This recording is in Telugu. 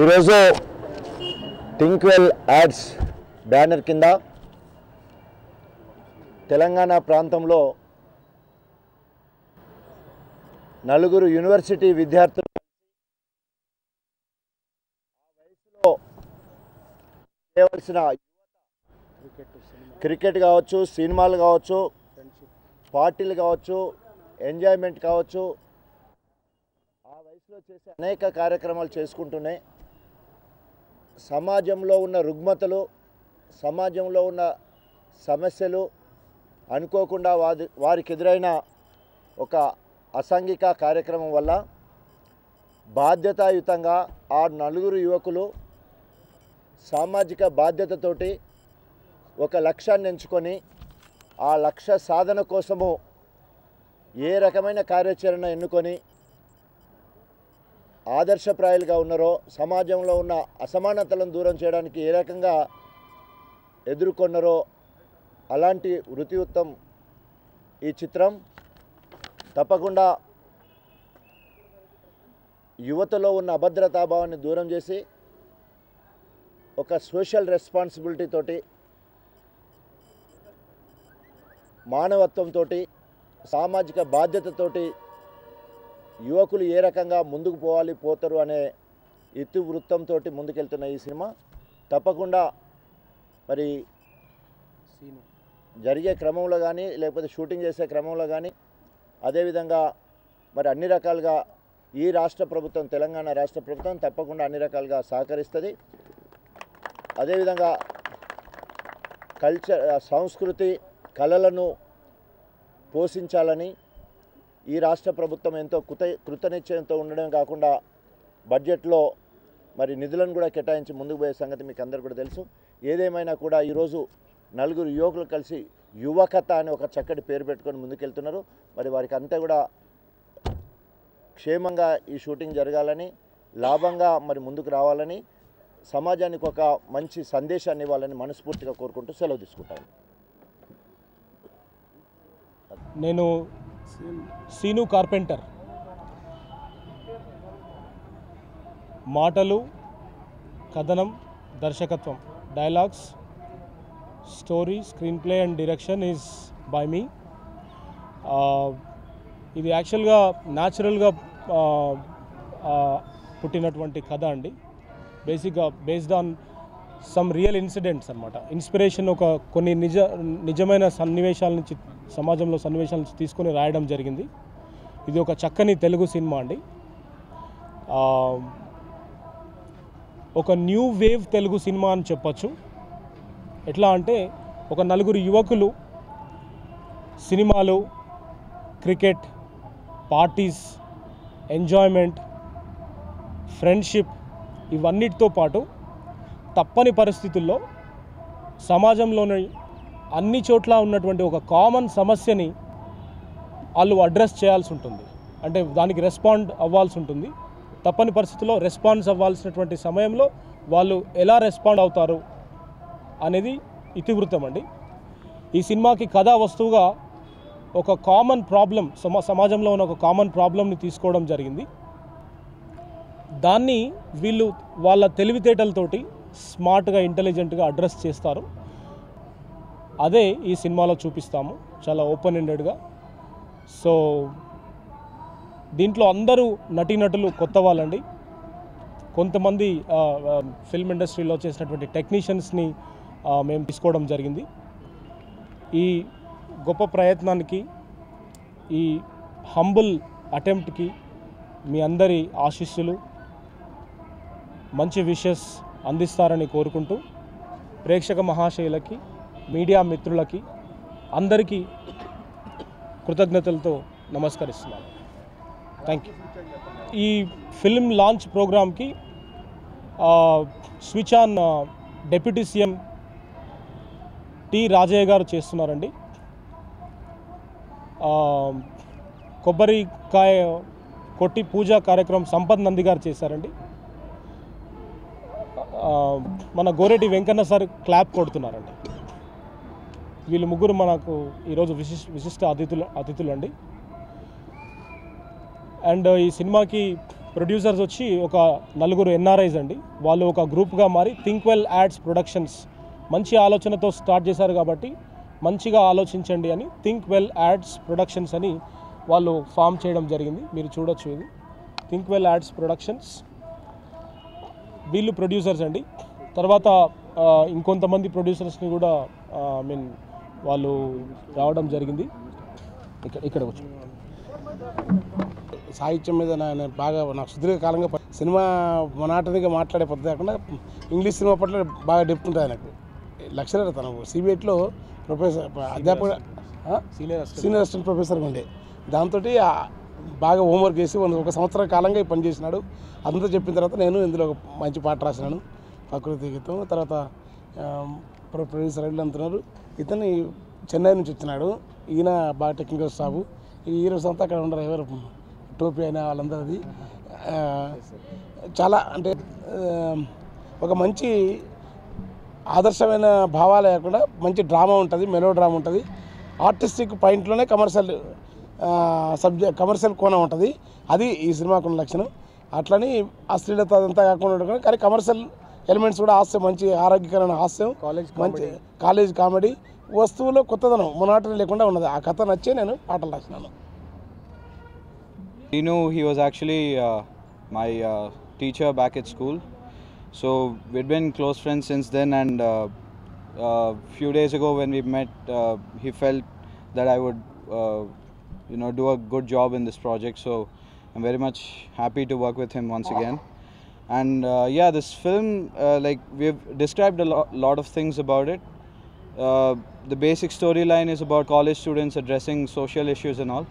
ఈరోజు థింక్వెల్ యాడ్స్ బ్యానర్ కింద తెలంగాణ ప్రాంతంలో నలుగురు యూనివర్సిటీ విద్యార్థులు వయసులో చేయవలసిన క్రికెట్ కావచ్చు, సినిమాలు కావచ్చు, పార్టీలు కావచ్చు, ఎంజాయ్మెంట్ కావచ్చు, ఆ వయసులో చేసే అనేక కార్యక్రమాలు చేసుకుంటూనే సమాజంలో ఉన్న రుగ్మతలు, సమాజంలో ఉన్న సమస్యలు అనుకోకుండా వారికి ఎదురైన ఒక అసాంఘిక కార్యక్రమం వల్ల బాధ్యతాయుతంగా ఆ నలుగురు యువకులు సామాజిక బాధ్యతతోటి ఒక లక్ష్యాన్ని ఎంచుకొని ఆ లక్ష్య సాధన కోసము ఏ రకమైన కార్యాచరణ ఎన్నుకొని ఆదర్శప్రాయాలుగా ఉన్నారో, సమాజంలో ఉన్న అసమానతలను దూరం చేయడానికి ఏ రకంగా ఎదుర్కొన్నారో అలాంటి వృత్తియుక్తం ఈ చిత్రం. తప్పకుండా యువతలో ఉన్న అభద్రతాభావాన్ని దూరం చేసి ఒక సోషల్ రెస్పాన్సిబిలిటీ తోటి, మానవత్వంతో, సామాజిక బాధ్యతతోటి యువకులు ఏ రకంగా ముందుకు పోతారు అనే ఇతివృత్తంతో ముందుకెళ్తున్న ఈ సినిమా తప్పకుండా మరి జరిగే క్రమంలో కానీ, లేకపోతే షూటింగ్ చేసే క్రమంలో కానీ, అదేవిధంగా మరి అన్ని రకాలుగా ఈ రాష్ట్ర ప్రభుత్వం, తెలంగాణ రాష్ట్ర ప్రభుత్వం తప్పకుండా అన్ని రకాలుగా సహకరిస్తుంది. అదేవిధంగా సంస్కృతి, కళలను పోషించాలని ఈ రాష్ట్ర ప్రభుత్వం ఎంతో కృతనిశ్చయంతో ఉండడం కాకుండా బడ్జెట్లో మరి నిధులను కూడా కేటాయించి ముందుకు పోయే సంగతి మీకు అందరూ కూడా తెలుసు. ఏదేమైనా కూడా ఈరోజు నలుగురు యువకులు కలిసి యువకథ అని ఒక చక్కటి పేరు పెట్టుకొని ముందుకెళ్తున్నారు. మరి వారికి అంతా కూడా క్షేమంగా ఈ షూటింగ్ జరగాలని, లాభంగా మరి ముందుకు రావాలని, సమాజానికి ఒక మంచి సందేశాన్ని ఇవ్వాలని మనస్ఫూర్తిగా కోరుకుంటూ సెలవు తీసుకుంటాను. నేను సీను కార్పెంటర్. మాటలు, కథనం, దర్శకత్వం, dialogues, story, screenplay and direction is by me. ఇది యాక్చువల్గా న్యాచురల్గా పుట్టినటువంటి కథ అండి. బేసిక్గా based on some real incidents అనమాట. ఇన్స్పిరేషన్ కొన్ని నిజమైన సన్నివేశాల నుంచి, సమాజంలో సన్నివేశాల నుంచి తీసుకొని రాయడం జరిగింది. ఇది ఒక చక్కని తెలుగు సినిమా అండి. ఒక న్యూ వేవ్ తెలుగు సినిమా అని చెప్పచ్చు. ఎట్లా అంటే ఒక నలుగురు యువకులు సినిమాలు, క్రికెట్, పార్టీస్, ఎంజాయ్మెంట్, ఫ్రెండ్షిప్ ఇవన్నిటితో పాటు తప్పని పరిస్థితుల్లో సమాజంలోని అన్ని చోట్ల ఉన్నటువంటి ఒక కామన్ సమస్యని వాళ్ళు అడ్రస్ చేయాల్సి ఉంటుంది. అంటే దానికి రెస్పాండ్ అవ్వాల్సి ఉంటుంది. తప్పని పరిస్థితుల్లో రెస్పాన్స్ అవ్వాల్సినటువంటి సమయంలో వాళ్ళు ఎలా రెస్పాండ్ అవుతారు అనేది ఇతివృత్తం అండి. ఈ సినిమాకి కథా వస్తువుగా ఒక కామన్ ప్రాబ్లం, సమాజంలో ఉన్న ఒక కామన్ ప్రాబ్లంని తీసుకోవడం జరిగింది. దాన్ని వీళ్ళు వాళ్ళ తెలివితేటలతోటి స్మార్ట్గా, ఇంటెలిజెంట్గా అడ్రస్ చేస్తారు. అదే ఈ సినిమాలో చూపిస్తాము, చాలా ఓపెన్ ఎండెడ్గా. సో దీంట్లో అందరూ నటీనటులు కొత్త వాళ్ళండి. కొంతమంది ఫిల్మ్ ఇండస్ట్రీలో చేసినటువంటి టెక్నీషియన్స్ని మేము తీసుకోవడం జరిగింది. ఈ గొప్ప ప్రయత్నానికి, ఈ హంబుల్ అటెంప్ట్కి మీ అందరి ఆశీస్సులు, మంచి విషెస్ అందిస్తారని కోరుకుంటూ ప్రేక్షక మహాశయులకి, మీడియా మిత్రులకి అందరికీ కృతజ్ఞతలతో నమస్కరిస్తున్నాను. Thank you. ఈ ఫిల్మ్ లాంచ్ ప్రోగ్రామ్కి switch on deputy CM T Rajaiah గారు చేస్తున్నారండి. కొబ్బరికాయ కొట్టి పూజా కార్యక్రమం సంపత్ నంది గారు చేశారండి. మన గోరెటి వెంకన్న సార్ క్లాప్ కొడుతున్నారండి. వీళ్ళు ముగ్గురు మనకు ఈరోజు విశిష్ట అతిథులు అండి. అండ్ ఈ సినిమాకి ప్రొడ్యూసర్స్ వచ్చి ఒక నలుగురు ఎన్ఆర్ఐస్ అండి. వాళ్ళు ఒక గ్రూప్గా మారి థింక్ వెల్ యాడ్స్ ప్రొడక్షన్స్ మంచి ఆలోచనతో స్టార్ట్ చేశారు కాబట్టి మంచిగా ఆలోచించండి అని థింక్ వెల్ యాడ్స్ ప్రొడక్షన్స్ అని వాళ్ళు ఫామ్ చేయడం జరిగింది. మీరు చూడొచ్చు, ఇది థింక్ వెల్ యాడ్స్ ప్రొడక్షన్స్. వీళ్ళు ప్రొడ్యూసర్స్ అండి. తర్వాత ఇంకొంతమంది ప్రొడ్యూసర్స్ని కూడా వాళ్ళు రావడం జరిగింది. ఇక్కడ వచ్చి సాహిత్యం మీద నేను బాగా నాకు సుదీర్ఘకాలంగా సినిమా మొనాటనీగా మాట్లాడే పద్ధతి కాకుండా ఇంగ్లీష్ సినిమా పట్ల బాగా డెప్త్ ఉంటుంది ఆయనకు. లెక్చరర్ తను సిబిఐట్లో ప్రొఫెసర్, అధ్యాపకుడు, సీనియర్ అసిస్టెంట్ ప్రొఫెసర్గా ఉండే. దాంతో బాగా హోంవర్క్ చేసి ఒక సంవత్సర కాలంగా పనిచేసినాడు. అదంతా చెప్పిన తర్వాత నేను ఇందులో ఒక మంచి పాట రాసినాను, ప్రకృతి గీతం. తర్వాత ప్రొడ్యూసర్ వీళ్ళు అంటున్నారు. ఇతను చెన్నై నుంచి వచ్చినాడు. ఈయన బాగా టెక్నికల్ స్టాఫ్. ఈ హీరోస్ అంతా అక్కడ ఉండరు, ఎవరు టోపీ అయిన వాళ్ళందరిది. చాలా అంటే ఒక మంచి ఆదర్శమైన భావాలు లేకుండా మంచి డ్రామా ఉంటుంది, మెలో డ్రామా ఉంటుంది. ఆర్టిస్టిక్ పాయింట్లోనే కమర్షియల్ కోణం ఉంటుంది. అది ఈ సినిమాకున్న లక్షణం. అట్లని అశ్లీలత అదంతా కాకుండా ఉంటుంది, కానీ కమర్షియల్ ఎలిమెంట్స్ కూడా హాస్యం, మంచి ఆరోగ్యకరమైన హాస్యం, మంచి కాలేజ్ కామెడీ, వస్తువులో కొత్తదనం, మొనాటనీ లేకుండా ఉన్నది. ఆ కథ నచ్చే నేను పాటలు రాసినాను. He was actually my teacher back at school. So we'd been close friends since then, and few days ago when we met, he felt that I would do a good job in this project. So I'm very much happy to work with him once again. And yeah, this film, like we've described a lot of things about it. The basic storyline is about college students addressing social issues and all.